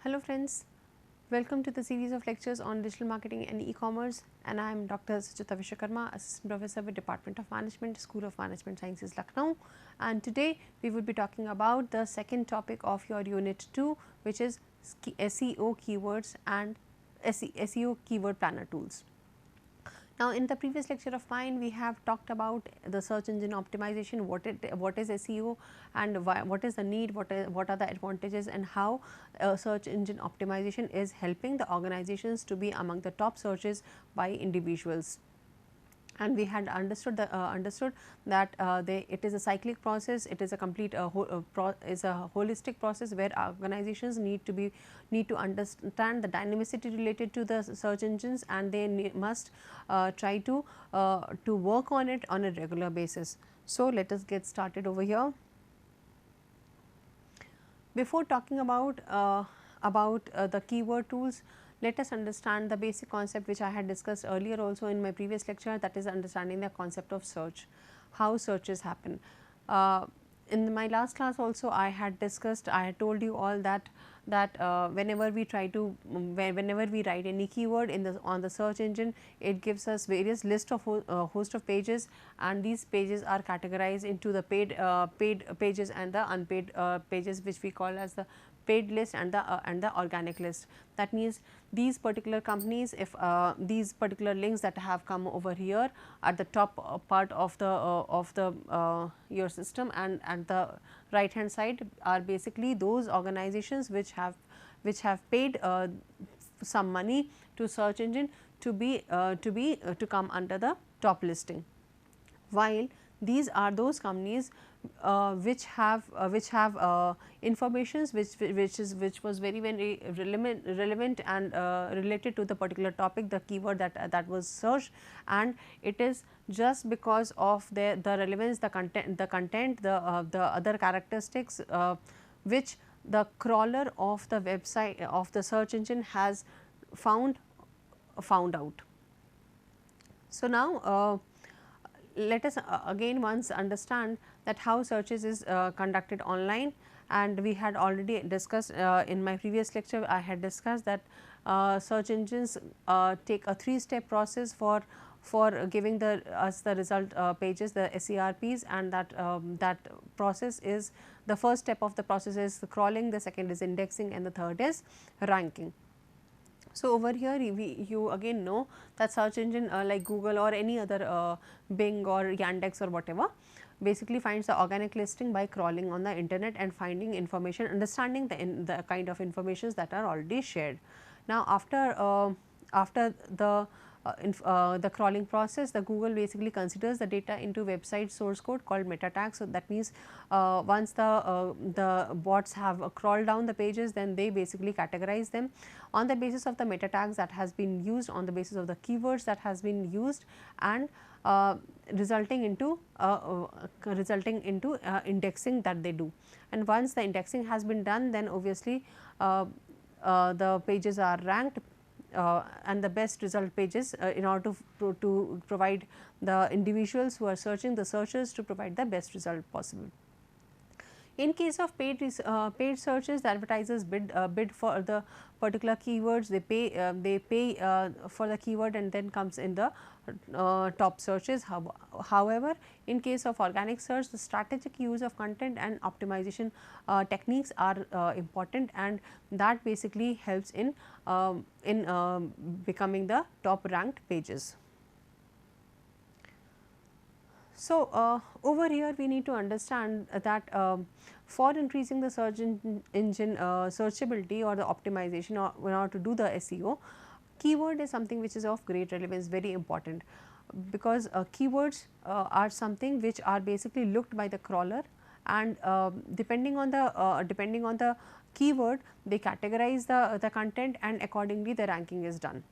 Hello friends, welcome to the series of lectures on digital marketing and e-commerce, and I am Dr. Suchita Vishwakarma, Assistant Professor with Department of Management, School of Management Sciences, Lucknow. And today we will be talking about the second topic of your Unit 2, which is SEO keywords and SEO keyword planner tools. Now, in the previous lecture of mine, we have talked about the search engine optimization, what is SEO and what is the need, what are the advantages, and how search engine optimization is helping the organizations to be among the top searches by individuals. And we had understood that it is a cyclic process, it is a complete is a holistic process where organizations need to understand the dynamicity related to the search engines, and they must try to work on it on a regular basis. So, let us get started over here. Before talking about the keyword tools, let us understand the basic concept which I had discussed earlier also in my previous lecture, that is understanding the concept of search, how searches happen. In my last class also I had discussed, I had told you all that whenever we write any keyword on the search engine, it gives us various list of host of pages, and these pages are categorized into the paid pages and the unpaid pages, which we call as the paid list and the organic list. That means these particular companies, if these particular links that have come over here at the top part of the your system, and at the right hand side are basically those organizations which have paid some money to search engine to come under the top listing, while these are those companies which have informations which was very relevant and related to the particular topic, the keyword that was searched, and it is just because of the relevance, the content, the other characteristics which the crawler of the website of the search engine has found out. So, now let us again once understand that how searches is conducted online, and we had already discussed in my previous lecture. I had discussed that search engines take a 3-step process for giving us the result pages, the SERPs, and that process is, the first step of the process is the crawling, the second is indexing, and the third is ranking. So, over here you again know that search engine like Google or any other Bing or Yandex or whatever basically finds the organic listing by crawling on the internet and finding information, understanding the kind of informations that are already shared. Now, after the crawling process, the Google basically considers the data into website source code called meta tags. So, that means once the bots have crawled down the pages, then they basically categorize them on the basis of the meta tags that has been used, on the basis of the keywords that has been used, and resulting into indexing that they do. And once the indexing has been done, then obviously the pages are ranked and the best result pages in order to provide the individuals who are searching, the searchers, to provide the best result possible. In case of paid searches, the advertisers bid for the particular keywords. They pay for the keyword and then comes in the top searches. However, in case of organic search, the strategic use of content and optimization techniques are important, and that basically helps in becoming the top ranked pages. So, over here we need to understand that for increasing the search engine searchability or the optimization, or in order to do the SEO, keyword is something which is of great relevance, very important, because keywords are something which are basically looked by the crawler, and depending on the keyword, they categorize the content, and accordingly the ranking is done.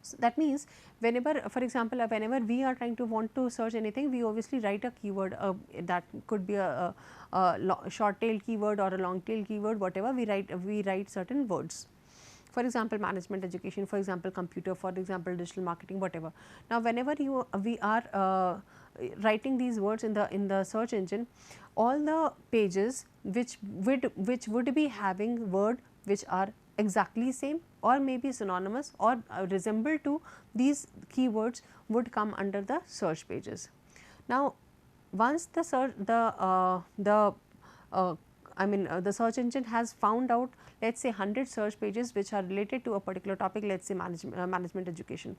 So, that means whenever, for example, whenever we are trying to want to search anything, we obviously write a keyword that could be a short tail keyword or a long tail keyword, whatever we write certain words. for example management education, for example computer, for example digital marketing, whatever. Now whenever we are writing these words in the search engine, all the pages which would be having word which are exactly same or maybe synonymous or resemble to these keywords would come under the search pages. Now once the search the search engine has found out, let us say 100 search pages which are related to a particular topic, let us say management education.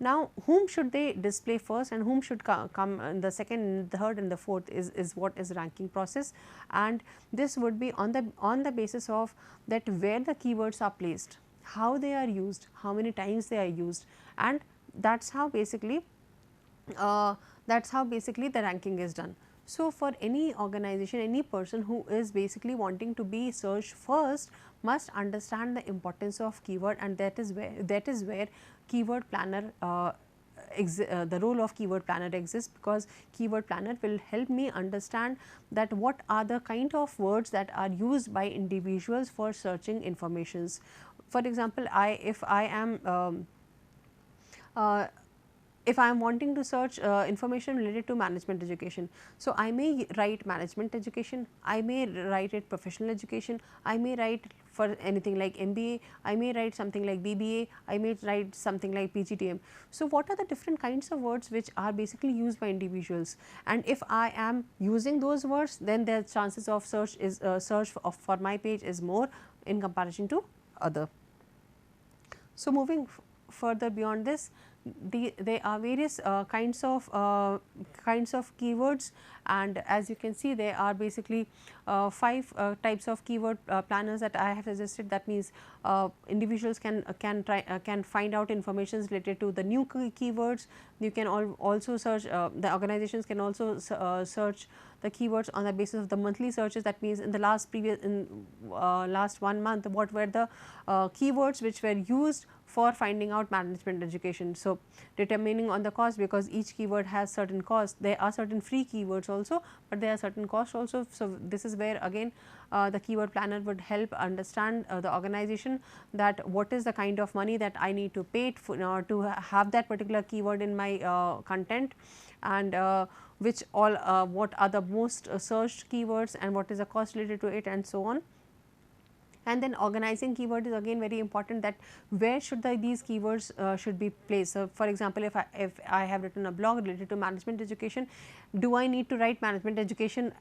Now whom should they display first and whom should come in the second, third and the fourth is what is ranking process, and this would be on the basis of that where the keywords are placed, how they are used, how many times they are used, and that is how basically the ranking is done. So for any organization, any person who is basically wanting to be searched first must understand the importance of keyword, and that is where keyword planner the role of keyword planner exists, because keyword planner will help me understand that what are the kind of words that are used by individuals for searching informations. For example, if I am wanting to search information related to management education, so I may write management education, I may write it professional education, I may write for anything like MBA, I may write something like BBA, I may write something like PGTM. So what are the different kinds of words which are basically used by individuals, and if I am using those words, then the chances of search for my page is more in comparison to other. So moving further beyond this, there are various kinds of keywords, and as you can see there are basically 5 types of keyword planners that I have suggested. That means individuals can find out information related to the new keywords. You can also search, the organizations can also search the keywords on the basis of the monthly searches. That means in the last 1 month, what were the keywords which were used for finding out management education. So determining on the cost, because each keyword has certain costs. There are certain free keywords also, but there are certain costs also. So this is where again the keyword planner would help understand the organization that what is the kind of money that I need to pay to have that particular keyword in my content, and what are the most searched keywords and what is the cost related to it, and so on. And then organizing keyword is again very important, that where should these keywords should be placed. So for example, if I have written a blog related to management education, do I need to write management education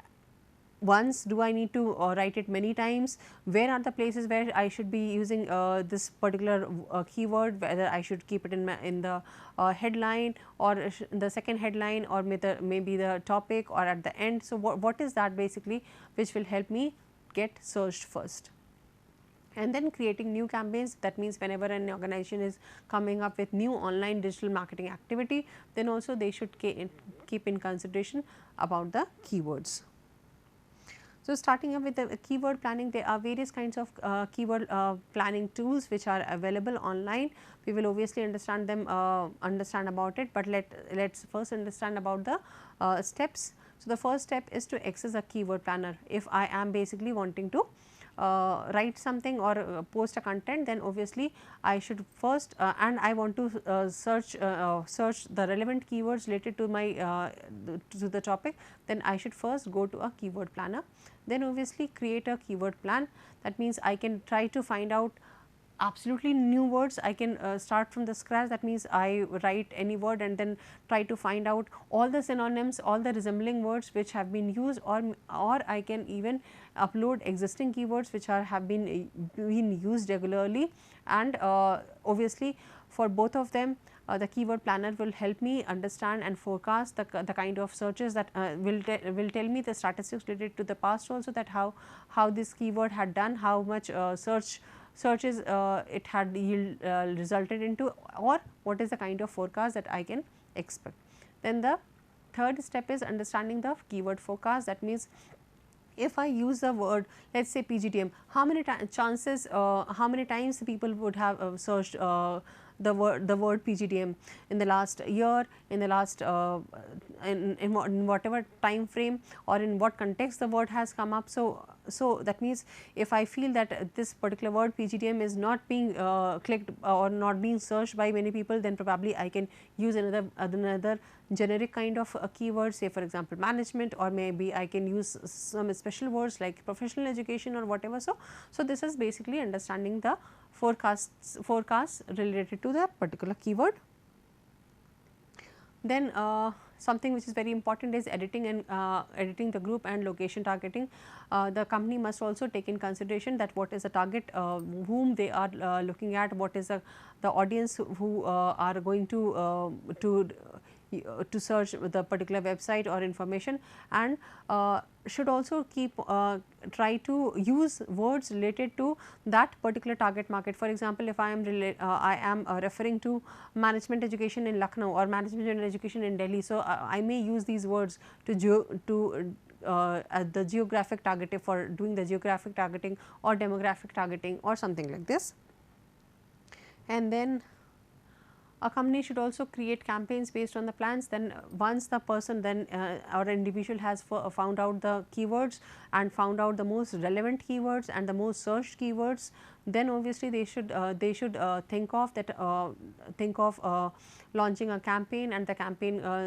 once, do I need to write it many times, where are the places where I should be using this particular keyword, whether I should keep it in the headline or in the second headline, or maybe the topic or at the end. So what is that basically which will help me get searched first. And then creating new campaigns, that means whenever an organization is coming up with new online digital marketing activity, then also they should keep in consideration about the keywords. So starting up with the keyword planning, there are various kinds of keyword planning tools which are available online. We will obviously understand about it, but let's first understand about the steps. So the first step is to access a keyword planner. If I am basically wanting to write something or post a content, then obviously I should first and I want to search the relevant keywords related to my to the topic, then I should first go to a keyword planner. Then obviously create a keyword plan. That means I can try to find out absolutely new words. I can start from the scratch. That means I write any word and then try to find out all the synonyms, all the resembling words which have been used, or I can even upload existing keywords which have been used regularly. And obviously for both of them the keyword planner will help me understand and forecast the kind of searches that will tell me the statistics related to the past also, that how this keyword had done, how much searches it had resulted into, or what is the kind of forecast that I can expect. Then the third step is understanding the keyword forecast. That means if I use the word, let us say PGTM, how many times people would have searched the word PGTM in the last year, in the last in whatever time frame, or in what context the word has come up. So so that means if I feel that this particular word PGDM is not being clicked or not being searched by many people, then probably I can use another generic kind of keyword, say for example management, or maybe I can use some special words like professional education or whatever. So this is basically understanding the forecasts related to the particular keyword. Then something which is very important is editing and editing the group and location targeting. The company must also take in consideration that what is the target whom they are looking at, what is the audience who are going to search the particular website or information, and should also keep try to use words related to that particular target market. For example, if I am referring to management education in Lucknow or management education in Delhi, so I may use these words to the geographic targeting, for doing the geographic targeting or demographic targeting or something like this. And then a company should also create campaigns based on the plans. Then once the person or individual has found out the keywords and found out the most relevant keywords and the most searched keywords, then obviously they should think of launching a campaign, and the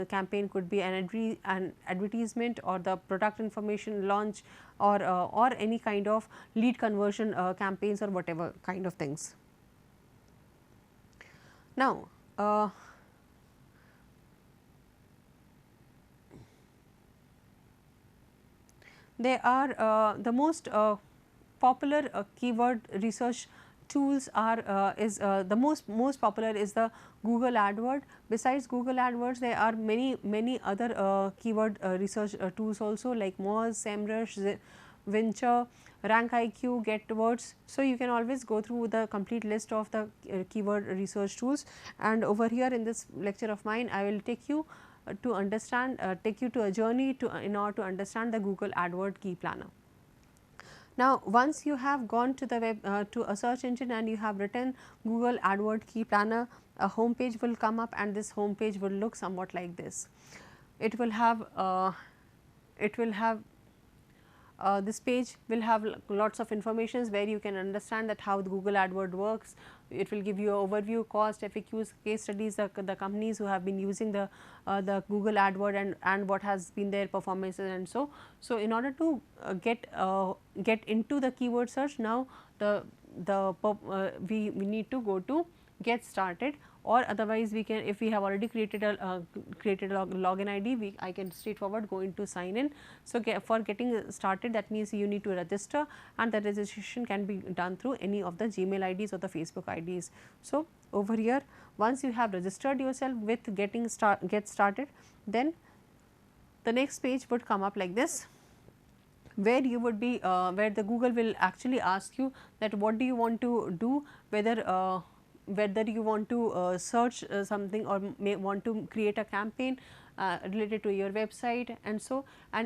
campaign could be an advertisement or the product information launch, or any kind of lead conversion campaigns or whatever kind of things. Now there are the most popular keyword research tools are the most popular is the Google AdWord. Besides Google AdWords, there are many other keyword research tools also, like Moz, SEMrush, Venture, RankIQ, GetWords. So you can always go through the complete list of the keyword research tools, and over here in this lecture of mine I will take you to understand, take you to a journey in order to understand the Google AdWord key planner. Now once you have gone to the web to a search engine and you have written Google AdWord key planner, a home page will come up, and this home page will look somewhat like this. It will have this page will have lots of informations where you can understand that how the Google AdWord works. It will give you an overview, cost, FAQs, case studies, the companies who have been using the Google AdWord and what has been their performances, and so in order to get into the keyword search, now we need to go to get started, or otherwise we can, if we have already created a login ID, I can straightforward go into sign in. So for getting started, that means you need to register, and the registration can be done through any of the Gmail IDs or the Facebook IDs. So over here, once you have registered yourself with get started, then the next page would come up like this, where you would be where the Google will actually ask you that what do you want to do, whether you want to search something or may want to create a campaign related to your website, and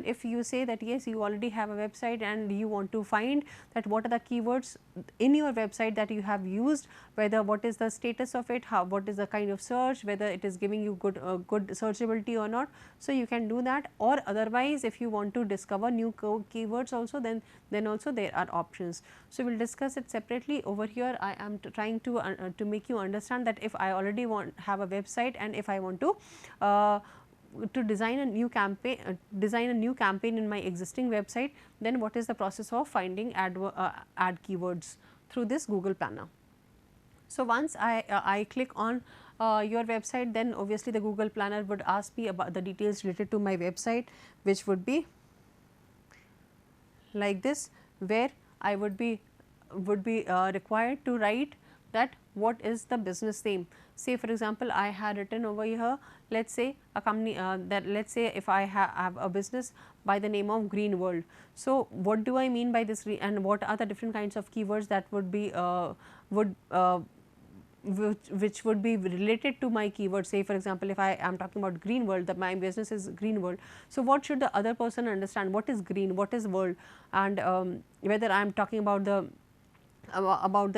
if you say that yes, you already have a website and you want to find that what are the keywords in your website that you have used, whether what is the status of it, what is the kind of search, whether it is giving you good searchability or not. So you can do that, or otherwise if you want to discover new keywords also, then also there are options. So we will discuss it separately. Over here I am trying to make you understand that if I already have a website, and if I want to design a new campaign in my existing website, then what is the process of finding ad keywords through this Google Planner. So once I click on your website, then obviously the Google Planner would ask me about the details related to my website, which would be like this, where I would be required to write that what is the business name. Say for example, I had written over here, let us say a company that let us say if I have a business by the name of Green World. So what do I mean by this, and what are the different kinds of keywords that would be which would be related to my keyword. Say for example, if I am talking about Green World, that my business is Green World. So what should the other person understand? What is green, what is world, and whether I am talking about the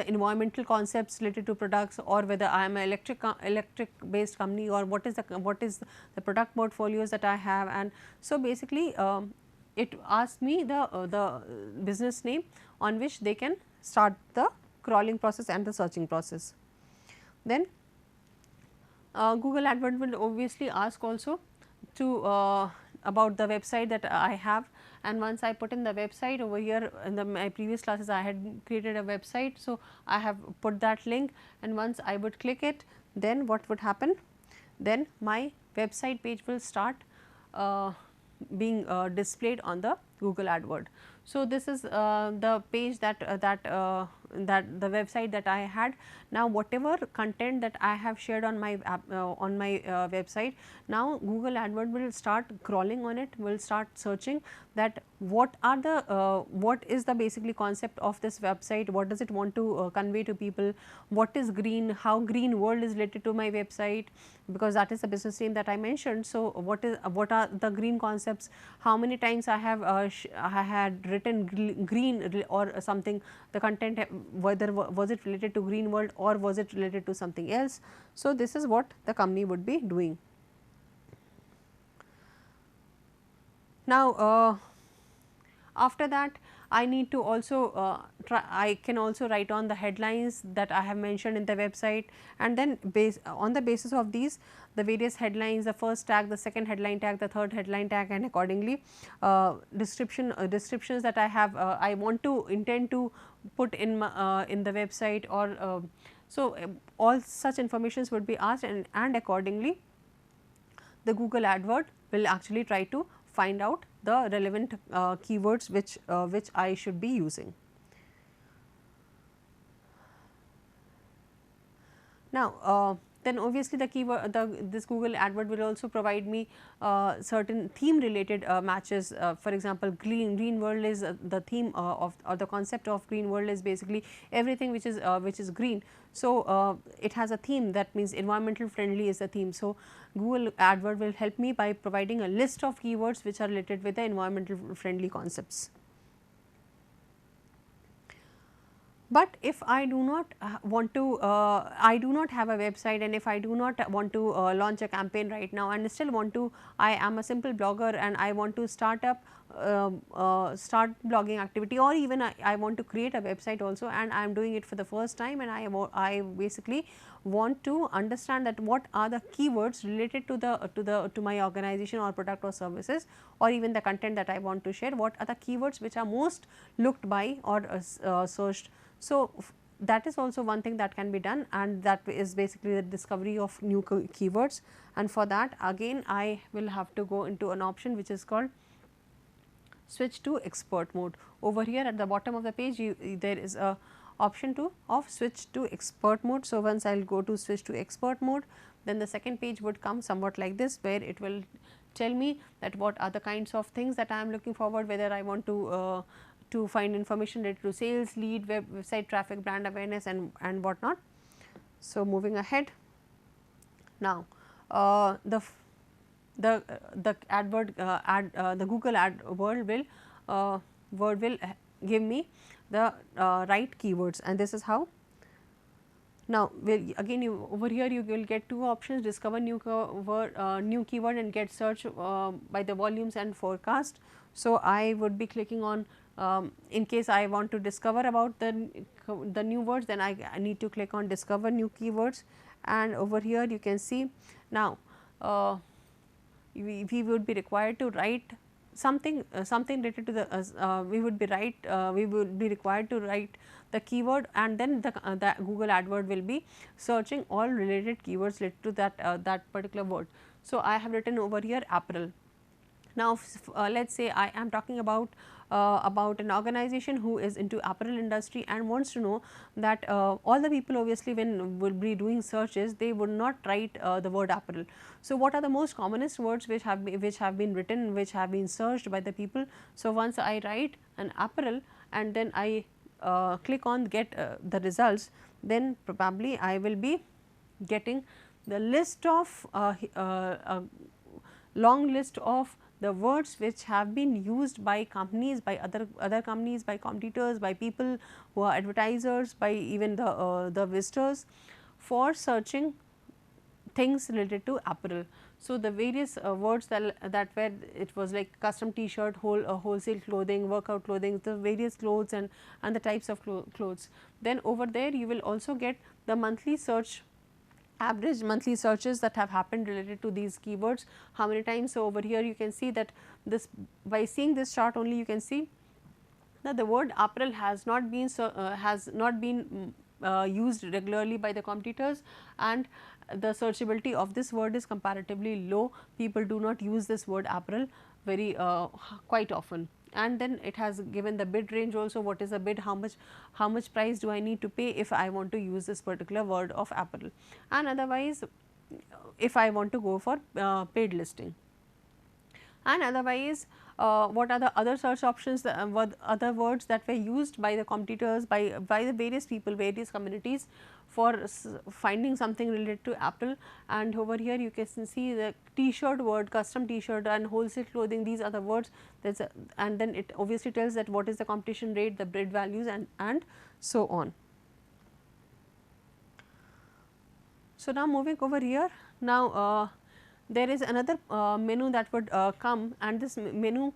environmental concepts related to products, or whether I am an electric based company, or what is the product portfolios that I have. And so basically it asks me the business name on which they can start the crawling process and the searching process. Then Google AdWord will obviously ask also to about the website that I have, and once I put in the website over here in my previous classes I had created a website. So, I have put that link, and once I would click it, then what would happen? Then my website page will start being displayed on the Google AdWord. So, this is the page that the website that I had. Now, whatever content that I have shared on my website, now Google AdWord will start crawling on it, will start searching that what are the what is the basically concept of this website, what does it want to convey to people, what is green, how green world is related to my website, because that is the business name that I mentioned. So, what are the green concepts, how many times I have I had written green or something, the content, whether was it related to green world or was it related to something else. So, this is what the company would be doing. Now, after that I need to also I can also write on the headlines that I have mentioned in the website, and then on the basis of these, the various headlines, the first tag, the second headline tag, the third headline tag, and accordingly descriptions that I have I want to intend to put in the website, or so all such informations would be asked, and accordingly the Google AdWord will actually try to find out the relevant keywords which I should be using. Now, then obviously the keyword, this Google AdWord will also provide me certain theme related matches. For example, green world is the theme of, or the concept of green world is basically everything which is green. So, it has a theme, that means environmental friendly is the theme. So, Google AdWord will help me by providing a list of keywords which are related with the environmental friendly concepts. But if I do not want to, I do not have a website, and if I do not want to launch a campaign right now and still want to, I am a simple blogger and I want to start up start blogging activity, or even I want to create a website also, and I am doing it for the first time, and I basically want to understand that what are the keywords related to my organization or product or services, or even the content that I want to share, what are the keywords which are most looked by or searched. So, that is also one thing that can be done, and that is basically the discovery of new keywords, and for that again I will have to go into an option which is called switch to expert mode. Over here at the bottom of the page there is a option of switch to expert mode. So, once I will go to switch to expert mode, then the second page would come somewhat like this, where it will tell me that what are the kinds of things that I am looking forward, whether I want to find information related to sales, lead, website traffic, brand awareness, and whatnot. So, moving ahead, now the AdWord the Google AdWord will give me the right keywords, and this is how. Now, again over here you will get two options: discover new keyword and get search by the volumes and forecast. So, I would be clicking on, in case I want to discover about the new words, then I need to click on discover new keywords, and over here you can see now we would be required to write something related to the we would be required to write the keyword, and then the Google AdWord will be searching all related keywords related to that particular word. So, I have written over here apparel. Now, let us say I am talking about an organization who is into apparel industry and wants to know that all the people obviously when will be doing searches, they would not write the word apparel. So, what are the most commonest words which have been written, which have been searched by the people? So, once I write an apparel and then I click on get the results, then probably I will be getting the list of long list of the words which have been used by companies, by other companies, by competitors, by people who are advertisers, by even the visitors for searching things related to apparel. So, the various words that were, it was like custom t-shirt, wholesale clothing, workout clothing, the various clothes and the types of clothes. Then over there you will also get the monthly search, average monthly searches that have happened related to these keywords, how many times. So, over here you can see that this, by seeing this chart only, you can see that the word apparel has not been used regularly by the competitors, and the searchability of this word is comparatively low. People do not use this word apparel very quite often. And then it has given the bid range also, what is the bid, how much price do I need to pay if I want to use this particular word of apparel, and otherwise if I want to go for paid listing. And otherwise what are the other search options, what other words that were used by the competitors, by the various people, various communities for finding something related to Apple. And over here you can see the t-shirt word, custom t-shirt and wholesale clothing, these are the words. And then it obviously tells that what is the competition rate, the bid values, and so on. So, now moving over here, now there is another menu that would come, and this menu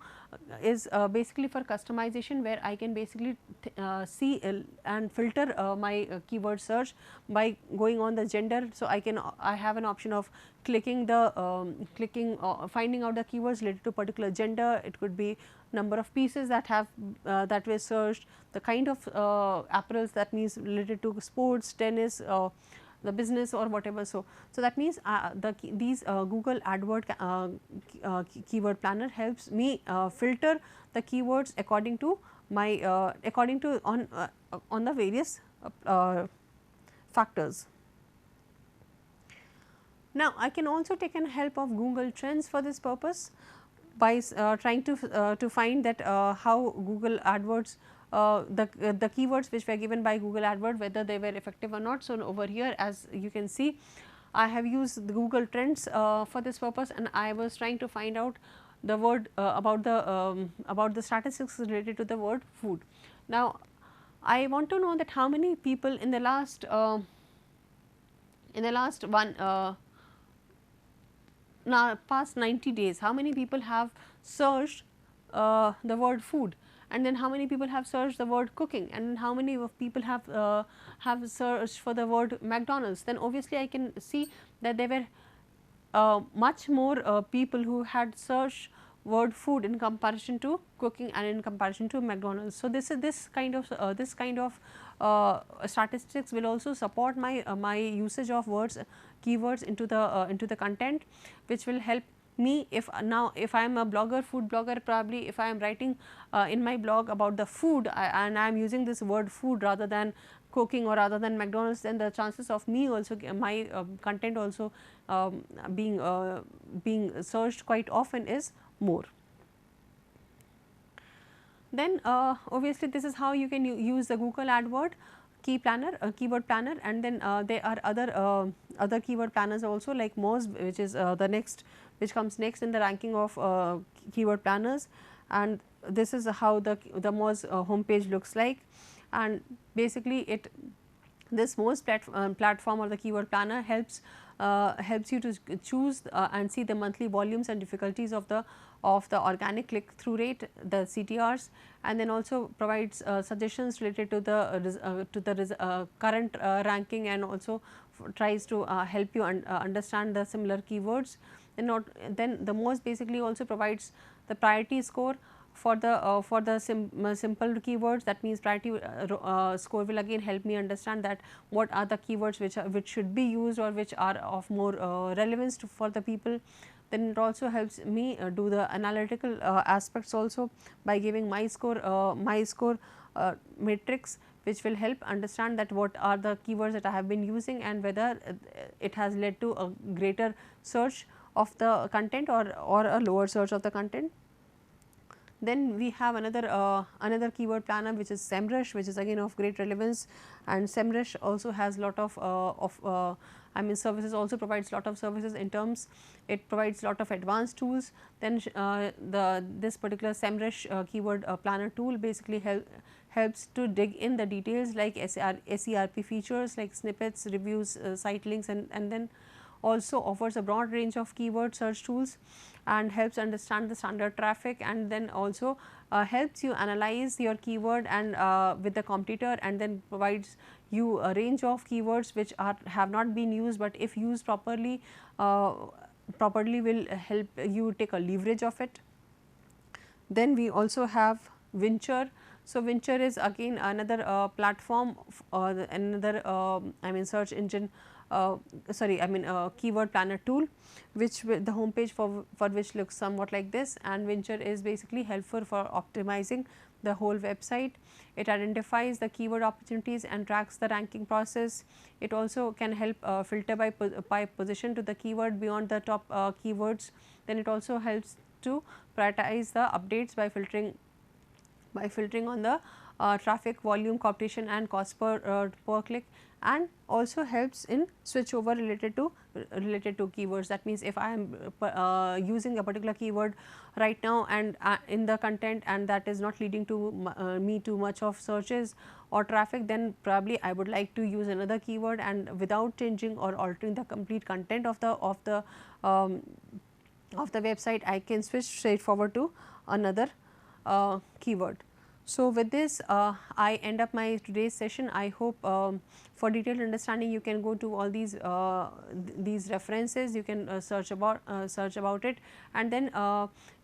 is basically for customization, where I can basically see and filter my keyword search by going on the gender. So, I have an option of clicking the finding out the keywords related to particular gender. It could be number of pieces that have that were searched, the kind of apparels, that means related to sports, tennis, the business or whatever. So, that means these Google AdWord keyword planner helps me filter the keywords according to my on the various factors. Now, I can also take an help of Google Trends for this purpose by trying to find that how Google AdWords the keywords which were given by Google AdWord, whether they were effective or not. So, over here as you can see, I have used the Google Trends for this purpose, and I was trying to find out the word about the statistics related to the word food. Now, I want to know that how many people in the last past 90 days, how many people have searched the word food, and then how many people have searched the word cooking, and how many of people have searched for the word McDonald's. Then obviously I can see that there were much more people who had searched word food in comparison to cooking and in comparison to McDonald's. So, this kind of statistics will also support my usage of keywords into the content, which will help me if I am a blogger, food blogger, probably if I am writing in my blog about the food and I am using this word food rather than cooking or rather than McDonald's, then the chances of me also my content also being searched quite often is more. Then obviously this is how you can use the Google AdWord keyword planner, and then there are other keyword planners also, like Moz, which is which comes next in the ranking of keyword planners, and this is how the Moz homepage looks like. And basically this Moz platform or the keyword planner helps you to choose and see the monthly volumes and difficulties of the organic click through rate, the CTRs, and then also provides suggestions related to the current ranking, and also tries to help you understand the similar keywords. Then the Moz basically also provides the priority score for the simple keywords. That means priority score will again help me understand that what are the keywords which should be used or which are of more relevance for the people. Then it also helps me do the analytical aspects also by giving my score matrix, which will help understand that what are the keywords that I have been using and whether it has led to a greater search of the content or a lower search of the content. Then we have another keyword planner, which is SEMrush, which is again of great relevance, and SEMrush also has lot of services, also provides lot of services in terms, it provides lot of advanced tools. Then this particular SEMrush keyword planner tool basically helps to dig in the details like SERP features like snippets, reviews, site links, and then also offers a broad range of keyword search tools and helps understand the standard traffic, and then also helps you analyze your keyword and with the competitor, and then provides you a range of keywords which have not been used, but if used properly will help you take a leverage of it. Then we also have Vincher. So, Vincher is again another platform or another I mean search engine keyword planner tool, which the homepage for which looks somewhat like this, and Vincher is basically helpful for optimizing the whole website. It identifies the keyword opportunities and tracks the ranking process. It also can help filter by position to the keyword beyond the top keywords. Then it also helps to prioritize the updates by filtering on the traffic, volume, competition and cost per click, and also helps in switch over related to keywords. That means, if I am using a particular keyword right now and in the content, and that is not leading to me too much of searches or traffic, then probably I would like to use another keyword, and without changing or altering the complete content of the website, I can switch straight forward to another keyword. So, with this I end up my today's session. I hope for detailed understanding you can go to all these references, you can search about it, and then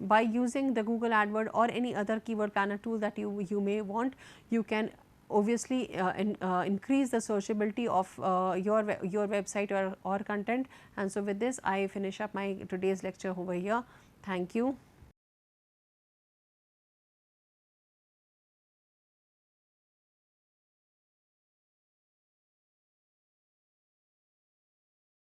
by using the Google AdWord or any other keyword planner tool that you may want, you can obviously increase the searchability of your website or content. And so, with this I finish up my today's lecture over here. Thank you.